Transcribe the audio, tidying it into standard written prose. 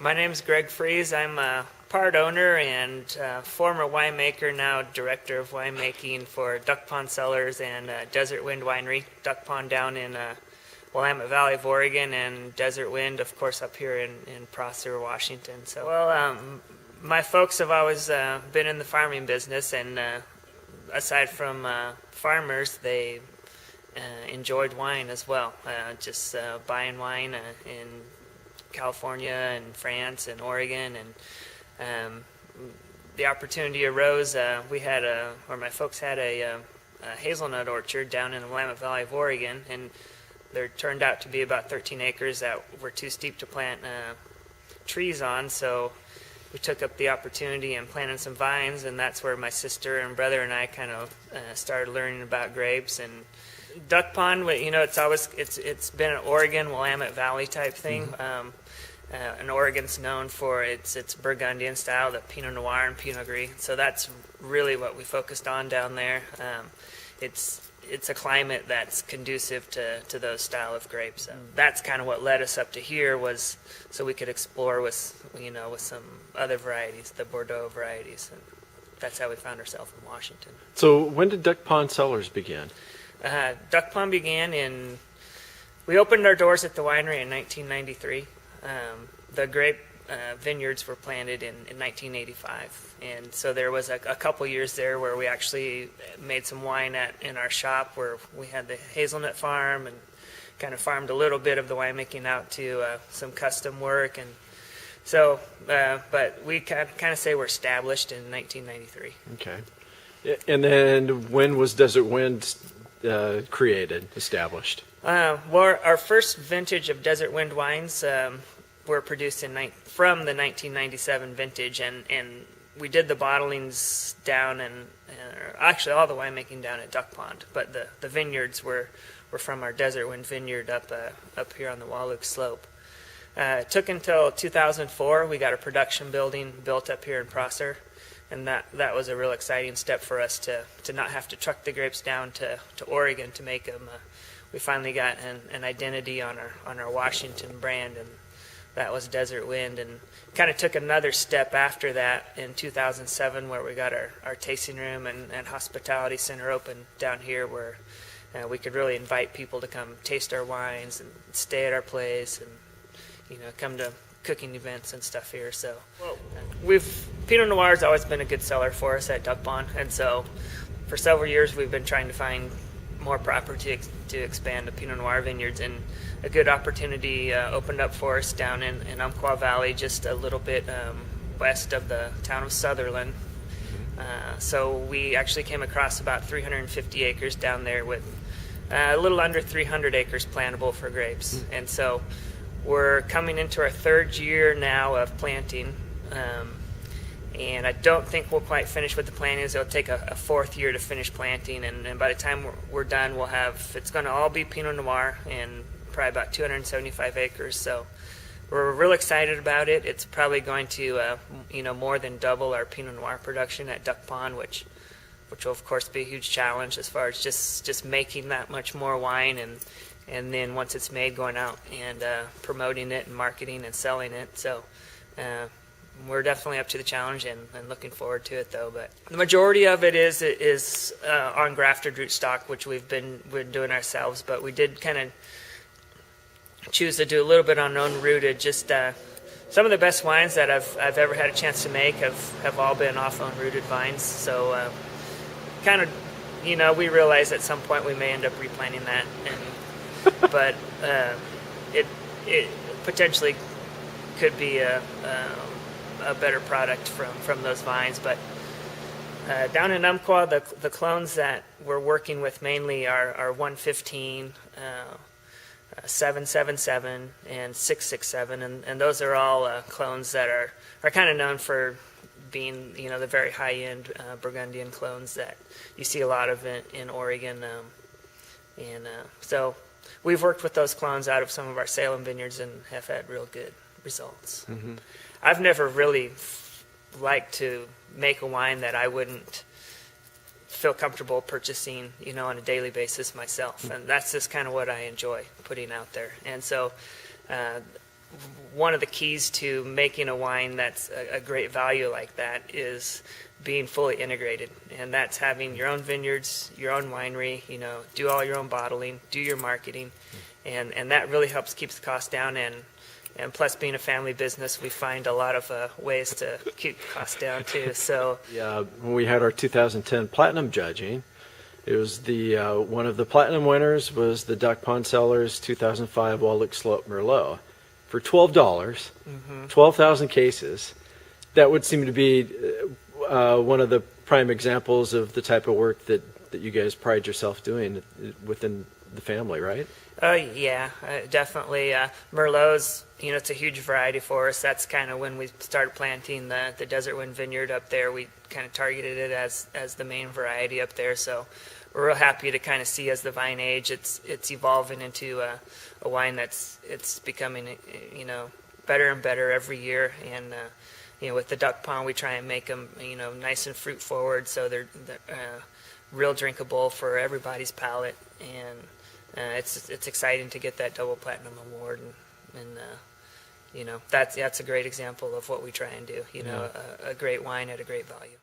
My name's Greg Fries. I'm a part owner and former winemaker, now director of winemaking for Duck Pond Cellars and Desert Wind Winery. Duck Pond down in Willamette Valley of Oregon, and Desert Wind, of course, up here in Prosser, Washington. So, my folks have always been in the farming business, and aside from farmers, they enjoyed wine as well. Just buying wine in California and France and Oregon, and the opportunity arose. My folks had a hazelnut orchard down in the Willamette Valley of Oregon, and there turned out to be about 13 acres that were too steep to plant trees on, so we took up the opportunity and planted some vines, and that's where my sister and brother and I kind of started learning about grapes. And Duck Pond, it's been an Oregon Willamette Valley type thing. Mm-hmm. And Oregon's known for its Burgundian style, the Pinot Noir and Pinot Gris. So that's really what we focused on down there. It's a climate that's conducive to those style of grapes. And that's kind of what led us up to here, was so we could explore with some other varieties, the Bordeaux varieties. And that's how we found ourselves in Washington. So when did Duck Pond Cellars begin? Duck Pond we opened our doors at the winery in 1993. The grape vineyards were planted in 1985, and so there was a couple years there where we actually made some wine in our shop, where we had the hazelnut farm and kind of farmed a little bit of the winemaking out to some custom work. And so, but we kind of say we're established in 1993. Okay. And then when was Desert Wind established? Well, our first vintage of Desert Wind wines were produced from the 1997 vintage, and we did the bottlings down actually all the winemaking down at Duck Pond, but the vineyards were from our Desert Wind vineyard up here on the Wahluke Slope. It took until 2004 we got a production building built up here in Prosser, and that was a real exciting step for us to not have to truck the grapes down to Oregon to make them. We finally got an identity on our Washington brand, and that was Desert Wind. And kind of took another step after that in 2007, where we got our tasting room and hospitality center open down here, where we could really invite people to come taste our wines and stay at our place, and come to cooking events and stuff here. So Pinot Noir has always been a good seller for us at Duck Pond, and so for several years we've been trying to find more property to expand the Pinot Noir vineyards, and a good opportunity opened up for us down in Umpqua Valley, just a little bit west of the town of Sutherland. So we actually came across about 350 acres down there with a little under 300 acres plantable for grapes. And so we're coming into our third year now of planting, and I don't think we'll quite finish with the plantings. It'll take a fourth year to finish planting, and by the time we're done, it's going to all be Pinot Noir, and probably about 275 acres. So we're real excited about it. It's probably going to more than double our Pinot Noir production at Duck Pond, which will of course be a huge challenge as far as just making that much more wine, and then once it's made, going out and promoting it and marketing and selling it. So we're definitely up to the challenge and looking forward to it, though. But the majority of it is on grafted rootstock, which we're doing ourselves. But we did kind of choose to do a little bit on unrooted. Just some of the best wines that I've ever had a chance to make have all been off unrooted vines. So kind of, we realize at some point we may end up replanting that, but it potentially could be a better product from those vines. But down in Umpqua, the clones that we're working with mainly are 115, 777, and 667, and those are all clones that are kind of known for being the very high-end Burgundian clones that you see a lot of in Oregon, and so we've worked with those clones out of some of our Salem vineyards and have had real good results. Mm-hmm. I've never really liked to make a wine that I wouldn't feel comfortable purchasing, on a daily basis myself, and that's just kind of what I enjoy putting out there. And so one of the keys to making a wine that's a great value like that is being fully integrated, and that's having your own vineyards, your own winery, do all your own bottling, do your marketing, and that really helps keep the cost down. And plus, being a family business, we find a lot of ways to keep costs down too. So yeah, when we had our 2010 platinum judging, it was the one of the platinum winners was the Duck Pond Cellars 2005 Wahluke Slope Merlot for $12, 12,000 cases. That would seem to be one of the prime examples of the type of work that you guys pride yourself doing within the family, right? Yeah, definitely. Merlot's, it's a huge variety for us. That's kind of when we started planting the Desert Wind Vineyard up there. We kind of targeted it as the main variety up there. So we're real happy to kind of see as the vine age, it's evolving into a wine it's becoming, better and better every year. And with the Duck Pond, we try and make them, nice and fruit forward, so they're real drinkable for everybody's palate. And it's exciting to get that double platinum award, and that's a great example of what we try and do. A great wine at a great value.